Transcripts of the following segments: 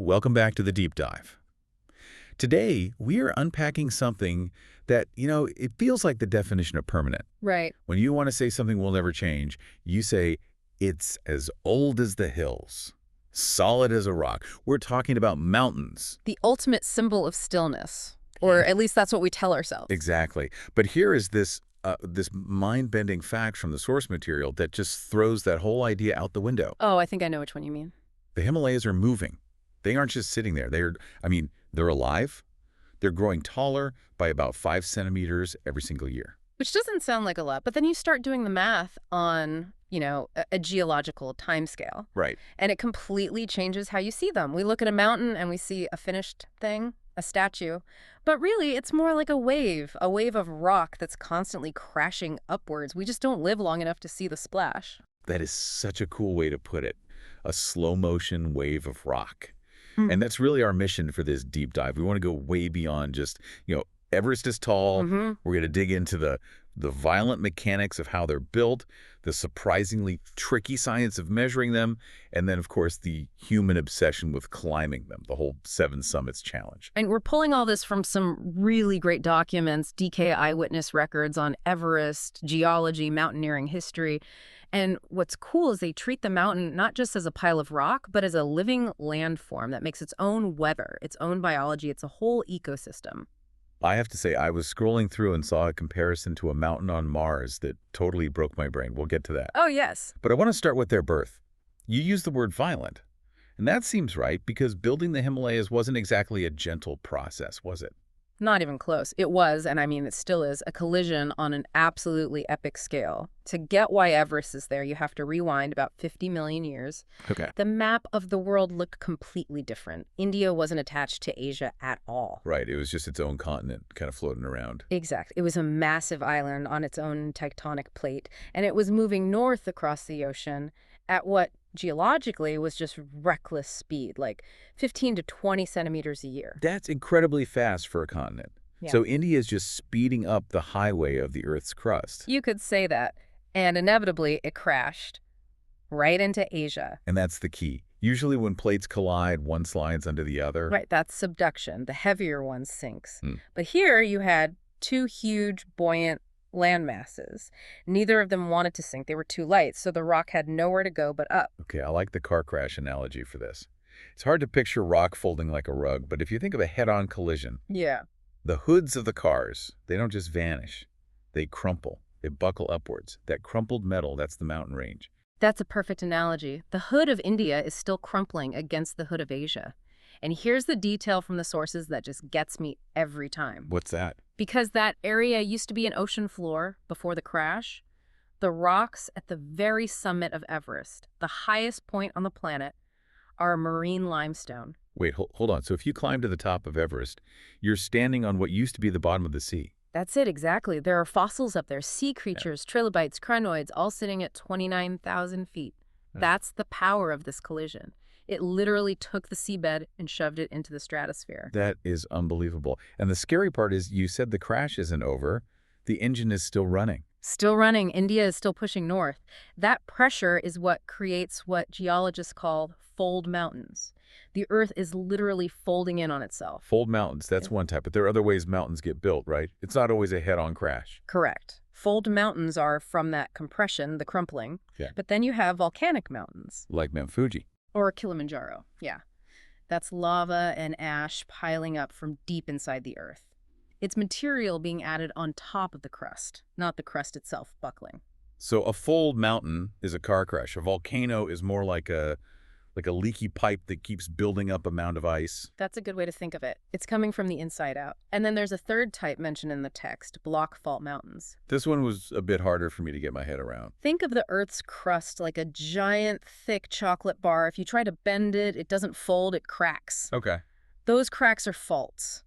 Welcome back to the deep dive. Today, we are unpacking something that, it feels like the definition of permanent. Right. When you want to say something will never change, you say it's as old as the hills, solid as a rock. We're talking about mountains. The ultimate symbol of stillness. Or at least that's what we tell ourselves. Exactly. But here is this mind-bending fact from the source material that just throws that whole idea out the window. Oh, I think I know which one you mean. The Himalayas are moving. They aren't just sitting there. They're alive. They're growing taller by about 5 centimeters every single year. Which doesn't sound like a lot, but then you start doing the math on, a geological timescale. Right. And it completely changes how you see them. We look at a mountain and we see a finished thing, a statue. But really, it's more like a wave of rock that's constantly crashing upwards. We just don't live long enough to see the splash. That is such a cool way to put it. A slow-motion wave of rock. And that's really our mission for this deep dive. We want to go way beyond just, Everest is tall. We're going to dig into the violent mechanics of how they're built, the surprisingly tricky science of measuring them, and then, of course, the human obsession with climbing them, the whole 7 Summits challenge. And we're pulling all this from some really great documents, DK eyewitness records on Everest, geology, mountaineering history. And what's cool is they treat the mountain not just as a pile of rock, but as a living landform that makes its own weather, its own biology. It's a whole ecosystem. I have to say, I was scrolling through and saw a comparison to a mountain on Mars that totally broke my brain. We'll get to that. Oh, yes. But I want to start with their birth. You used the word violent. And that seems right because building the Himalayas wasn't exactly a gentle process, was it? Not even close. It was, and I mean it still is, a collision on an absolutely epic scale. To get why Everest is there, you have to rewind about 50 million years. Okay. The map of the world looked completely different. India wasn't attached to Asia at all. Right. It was just its own continent kind of floating around. Exactly. It was a massive island on its own tectonic plate, and it was moving north across the ocean at what geologically was just reckless speed, like 15 to 20 centimeters a year. That's incredibly fast for a continent. Yeah. So India is just speeding up the highway of the Earth's crust. You could say that. And inevitably, it crashed right into Asia. And that's the key. Usually when plates collide, one slides under the other. Right, that's subduction. The heavier one sinks. But here you had 2 huge, buoyant land masses. Neither of them wanted to sink. They were too light, so the rock had nowhere to go but up. Okay, I like the car crash analogy for this. It's hard to picture rock folding like a rug, but if you think of a head-on collision, Yeah. the hoods of the cars, they don't just vanish. They crumple. They buckle upwards. That crumpled metal, that's the mountain range. That's a perfect analogy. The hood of India is still crumpling against the hood of Asia. And here's the detail from the sources that just gets me every time. What's that? Because that area used to be an ocean floor before the crash, the rocks at the very summit of Everest, the highest point on the planet, are marine limestone. Wait, hold on. So if you climb to the top of Everest, you're standing on what used to be the bottom of the sea. That's it, exactly. There are fossils up there, sea creatures, trilobites, crinoids, all sitting at 29,000 feet. That's the power of this collision. It literally took the seabed and shoved it into the stratosphere. That is unbelievable. And the scary part is you said the crash isn't over. The engine is still running. Still running. India is still pushing north. That pressure is what creates what geologists call fold mountains. The Earth is literally folding in on itself. Fold mountains, that's one type. But there are other ways mountains get built, right? It's not always a head-on crash. Correct. Fold mountains are from that compression, the crumpling. Yeah. But then you have volcanic mountains. Like Mount Fuji. Or Kilimanjaro, yeah. That's lava and ash piling up from deep inside the Earth. It's material being added on top of the crust, not the crust itself buckling. So a fold mountain is a car crash. A volcano is more like a leaky pipe that keeps building up a mound of ice. That's a good way to think of it. It's coming from the inside out. And then there's a third type mentioned in the text, block fault mountains. This one was a bit harder for me to get my head around. Think of the Earth's crust like a giant, thick chocolate bar. If you try to bend it, it doesn't fold, it cracks. Okay. Those cracks are faults.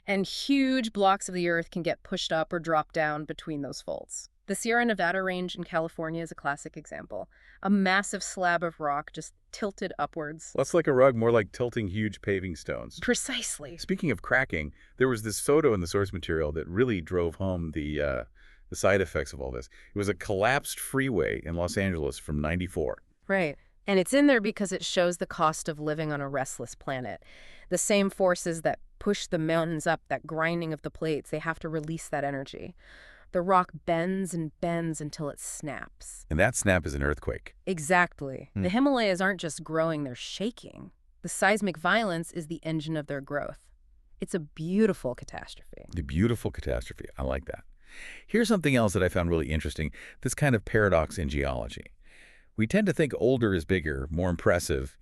And huge blocks of the Earth can get pushed up or dropped down between those faults. The Sierra Nevada range in California is a classic example. A massive slab of rock just tilted upwards. Less like a rug, more like tilting huge paving stones. Precisely. Speaking of cracking, there was this photo in the source material that really drove home the side effects of all this. It was a collapsed freeway in Los Angeles from '94. Right. And it's in there because it shows the cost of living on a restless planet. The same forces that push the mountains up, that grinding of the plates, they have to release that energy. The rock bends and bends until it snaps. And that snap is an earthquake. Exactly. The Himalayas aren't just growing, they're shaking. The seismic violence is the engine of their growth. It's a beautiful catastrophe. The beautiful catastrophe. I like that. Here's something else that I found really interesting, this kind of paradox in geology. We tend to think older is bigger, more impressive,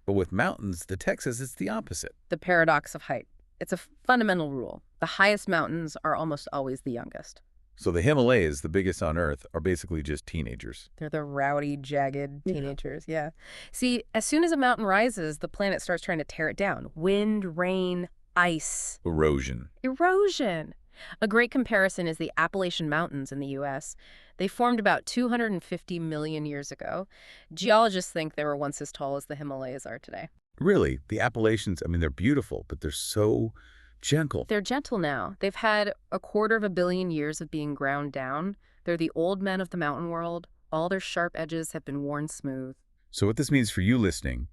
but with mountains, the text says it's the opposite. The paradox of height. It's a fundamental rule. The highest mountains are almost always the youngest. So the Himalayas, the biggest on Earth, are basically just teenagers. They're the rowdy, jagged teenagers, yeah. See, as soon as a mountain rises, the planet starts trying to tear it down. Wind, rain, ice. Erosion. Erosion. A great comparison is the Appalachian Mountains in the U.S. They formed about 250 million years ago. Geologists think they were once as tall as the Himalayas are today. Really, the Appalachians, I mean, they're beautiful, but they're so gentle. They're gentle now. They've had 250 million years of being ground down. They're the old men of the mountain world. All their sharp edges have been worn smooth. So what this means for you listening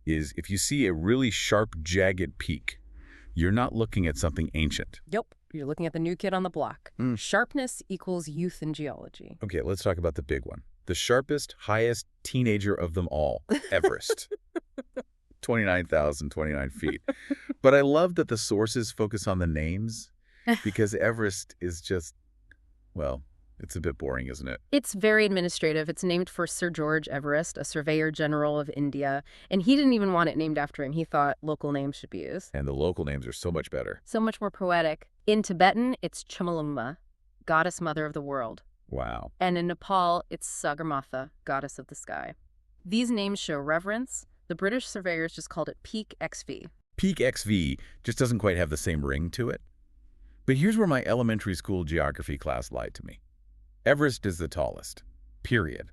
is if you see a really sharp, jagged peak, you're not looking at something ancient. Yep. You're looking at the new kid on the block. Sharpness equals youth in geology. Okay, let's talk about the big one. The sharpest, highest teenager of them all, Everest. 29,029 feet. But I love that the sources focus on the names because Everest is just, well, it's a bit boring, isn't it? It's very administrative. It's named for Sir George Everest, a surveyor general of India. And he didn't even want it named after him. He thought local names should be used. And the local names are so much better. So much more poetic. In Tibetan, it's Chomolungma, goddess mother of the world. Wow. And in Nepal, it's Sagarmatha, goddess of the sky. These names show reverence. The British surveyors just called it Peak XV. Peak XV just doesn't quite have the same ring to it. But here's where my elementary school geography class lied to me. Everest is the tallest, period.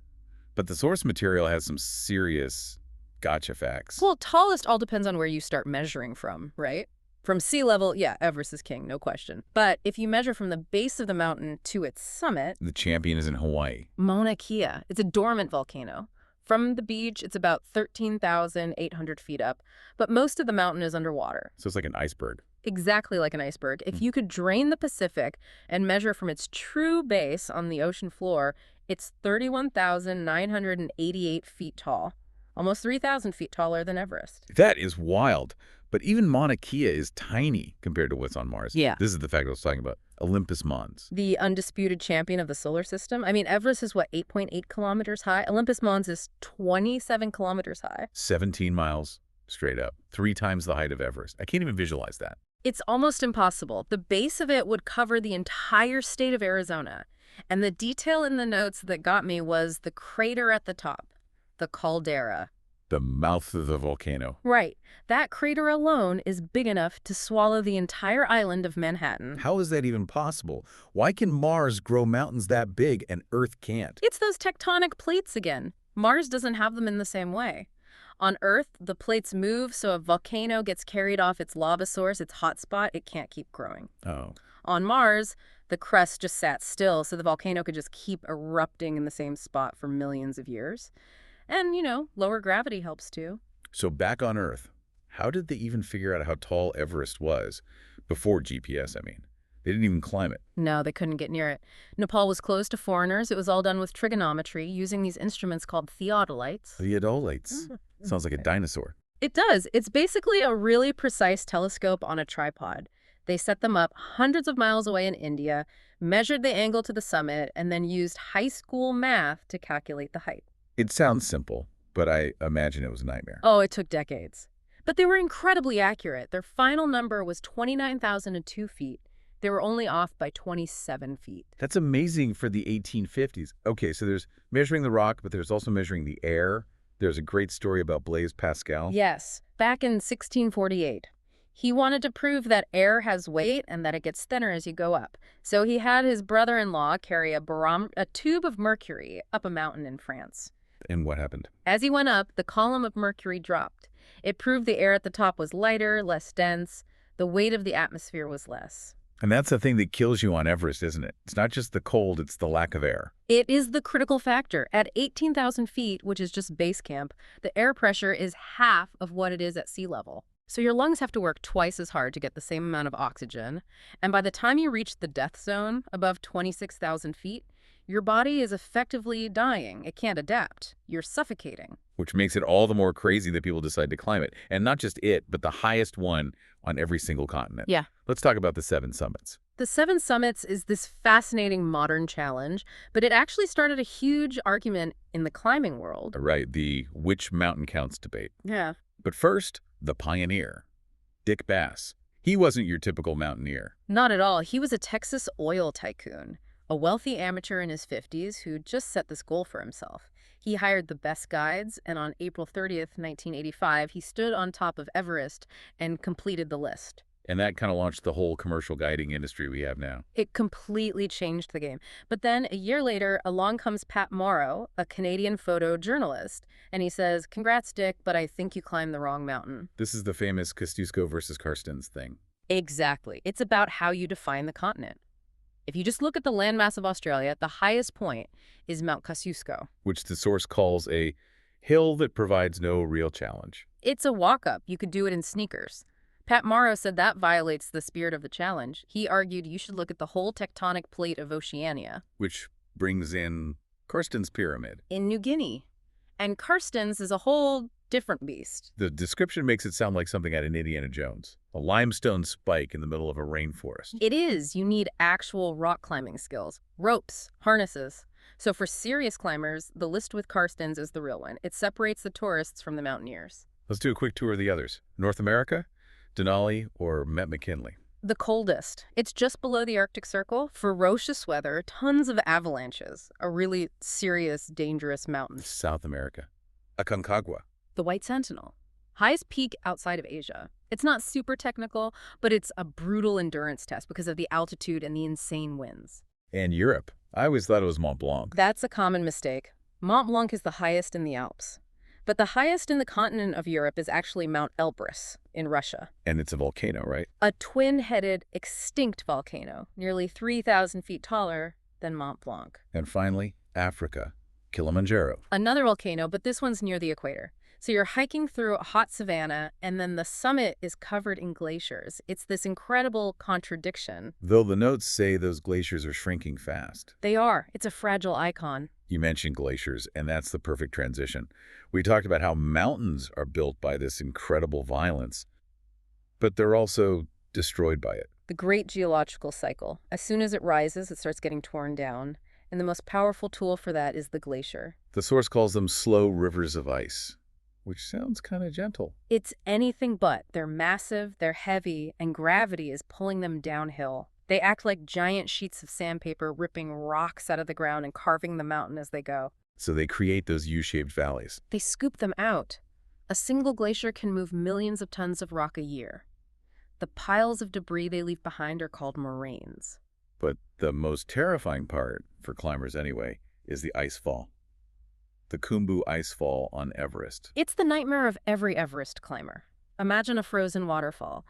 But the source material has some serious gotcha facts. Well, tallest all depends on where you start measuring from, right? From sea level, yeah, Everest is king, no question. But if you measure from the base of the mountain to its summit... The champion is in Hawaii. Mauna Kea. It's a dormant volcano. From the beach, it's about 13,800 feet up, but most of the mountain is underwater. So it's like an iceberg. Exactly like an iceberg. If you could drain the Pacific and measure from its true base on the ocean floor, it's 31,988 feet tall, almost 3,000 feet taller than Everest. That is wild. But even Mauna Kea is tiny compared to what's on Mars. Yeah. This is the fact I was talking about. Olympus Mons. The undisputed champion of the solar system. I mean, Everest is, 8.8 kilometers high? Olympus Mons is 27 kilometers high. 17 miles straight up. 3 times the height of Everest. I can't even visualize that. It's almost impossible. The base of it would cover the entire state of Arizona. And the detail in the notes that got me was the crater at the top, the caldera. The mouth of the volcano. Right. That crater alone is big enough to swallow the entire island of Manhattan. How is that even possible? Why can Mars grow mountains that big and Earth can't? It's those tectonic plates again. Mars doesn't have them in the same way. On Earth, the plates move, so a volcano gets carried off its lava source, its hotspot, it can't keep growing. Oh. On Mars, the crust just sat still, so the volcano could just keep erupting in the same spot for millions of years. And, lower gravity helps too. So back on Earth, how did they even figure out how tall Everest was? Before GPS, I mean. They didn't even climb it. No, they couldn't get near it. Nepal was closed to foreigners. It was all done with trigonometry, using these instruments called theodolites. Theodolites. Sounds like a dinosaur. It does. It's basically a really precise telescope on a tripod. They set them up hundreds of miles away in India, measured the angle to the summit, and then used high school math to calculate the height. It sounds simple, but I imagine it was a nightmare. Oh, it took decades. But they were incredibly accurate. Their final number was 29,002 feet. They were only off by 27 feet. That's amazing for the 1850s. Okay, so there's measuring the rock, but there's also measuring the air. There's a great story about Blaise Pascal. Yes, back in 1648. He wanted to prove that air has weight and that it gets thinner as you go up. So he had his brother-in-law carry a tube of mercury up a mountain in France. And what happened? As he went up, the column of mercury dropped. It proved the air at the top was lighter, less dense. The weight of the atmosphere was less. And that's the thing that kills you on Everest, isn't it? It's not just the cold, it's the lack of air. It is the critical factor. At 18,000 feet, which is just base camp, the air pressure is half of what it is at sea level. So your lungs have to work twice as hard to get the same amount of oxygen. And by the time you reach the death zone, above 26,000 feet, your body is effectively dying. It can't adapt. You're suffocating. Which makes it all the more crazy that people decide to climb it. And not just it, but the highest one on every single continent. Yeah. Let's talk about the 7 summits. The 7 Summits is this fascinating modern challenge, but it actually started a huge argument in the climbing world. Right, the which mountain counts debate. Yeah. But first, the pioneer, Dick Bass. He wasn't your typical mountaineer. Not at all. He was a Texas oil tycoon, a wealthy amateur in his 50s who just set this goal for himself. He hired the best guides, and on April 30th, 1985, he stood on top of Everest and completed the list. And that kind of launched the whole commercial guiding industry we have now. It completely changed the game. But then, a year later, along comes Pat Morrow, a Canadian photojournalist, and he says, "Congrats, Dick, but I think you climbed the wrong mountain." This is the famous Kosciuszko versus Karstens thing. Exactly. It's about how you define the continent. If you just look at the landmass of Australia, the highest point is Mount Kosciuszko. Which the source calls a hill that provides no real challenge. It's a walk-up. You could do it in sneakers. Pat Morrow said that violates the spirit of the challenge. He argued you should look at the whole tectonic plate of Oceania. Which brings in Karstens Pyramid. In New Guinea. And Karstens is a whole different beast. The description makes it sound like something out of Indiana Jones. A limestone spike in the middle of a rainforest. It is. You need actual rock climbing skills. Ropes, harnesses. So for serious climbers, the list with Karstens is the real one. It separates the tourists from the mountaineers. Let's do a quick tour of the others. North America, Denali, or Met McKinley? The coldest. It's just below the Arctic Circle. Ferocious weather, tons of avalanches. A really serious, dangerous mountain. South America, Aconcagua. The White Sentinel. Highest peak outside of Asia. It's not super technical, but it's a brutal endurance test because of the altitude and the insane winds. And Europe. I always thought it was Mont Blanc. That's a common mistake. Mont Blanc is the highest in the Alps. But the highest in the continent of Europe is actually Mount Elbrus in Russia. And it's a volcano, right? A twin-headed, extinct volcano, nearly 3,000 feet taller than Mont Blanc. And finally, Africa, Kilimanjaro. Another volcano, but this one's near the equator. So you're hiking through a hot savanna, and then the summit is covered in glaciers. It's this incredible contradiction. Though the notes say those glaciers are shrinking fast. They are. It's a fragile icon. You mentioned glaciers, and that's the perfect transition. We talked about how mountains are built by this incredible violence, but they're also destroyed by it. The great geological cycle. As soon as it rises, it starts getting torn down. And the most powerful tool for that is the glacier. The source calls them slow rivers of ice, which sounds kind of gentle. It's anything but. They're massive, they're heavy, and gravity is pulling them downhill. They act like giant sheets of sandpaper, ripping rocks out of the ground and carving the mountain as they go. So they create those U-shaped valleys. They scoop them out. A single glacier can move millions of tons of rock a year. The piles of debris they leave behind are called moraines. But the most terrifying part, for climbers anyway, is the icefall. The Khumbu Icefall on Everest. It's the nightmare of every Everest climber. Imagine a frozen waterfall.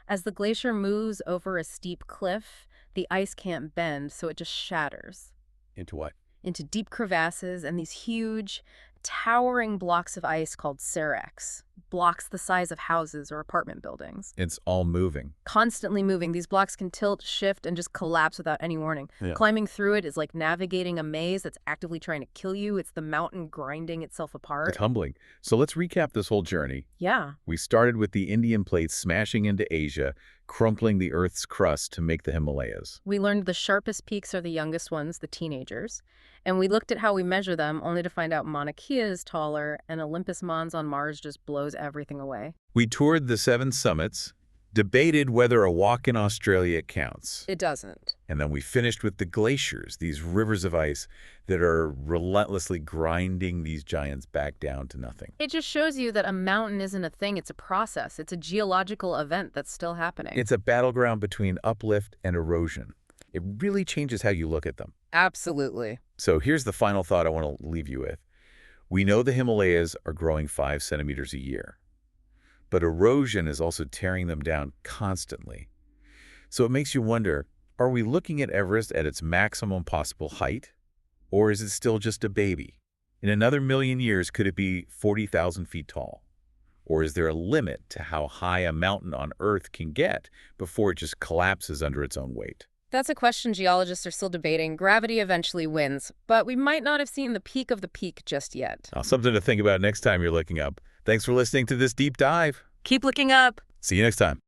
As the glacier moves over a steep cliff, the ice can't bend, so it just shatters. Into what? Into deep crevasses and these huge, towering blocks of ice called seracs. Blocks the size of houses or apartment buildings. It's all moving. Constantly moving. These blocks can tilt, shift, and just collapse without any warning. Yeah. Climbing through it is like navigating a maze that's actively trying to kill you. It's the mountain grinding itself apart. It's humbling. So let's recap this whole journey. Yeah. We started with the Indian plates smashing into Asia, crumpling the Earth's crust to make the Himalayas. We learned the sharpest peaks are the youngest ones, the teenagers. And we looked at how we measure them, only to find out Mauna Kea is taller, and Olympus Mons on Mars just blows everything away. We toured the 7 summits, debated whether a walk in Australia counts. It doesn't. And then we finished with the glaciers, these rivers of ice that are relentlessly grinding these giants back down to nothing. It just shows you that a mountain isn't a thing, it's a process. It's a geological event that's still happening. It's a battleground between uplift and erosion. It really changes how you look at them. Absolutely. So here's the final thought I want to leave you with. We know the Himalayas are growing 5 centimeters a year, but erosion is also tearing them down constantly. So it makes you wonder, are we looking at Everest at its maximum possible height? Or is it still just a baby? In another million years, could it be 40,000 feet tall? Or is there a limit to how high a mountain on Earth can get before it just collapses under its own weight? That's a question geologists are still debating. Gravity eventually wins, but we might not have seen the peak of the peak just yet. Something to think about next time you're looking up. Thanks for listening to this deep dive. Keep looking up. See you next time.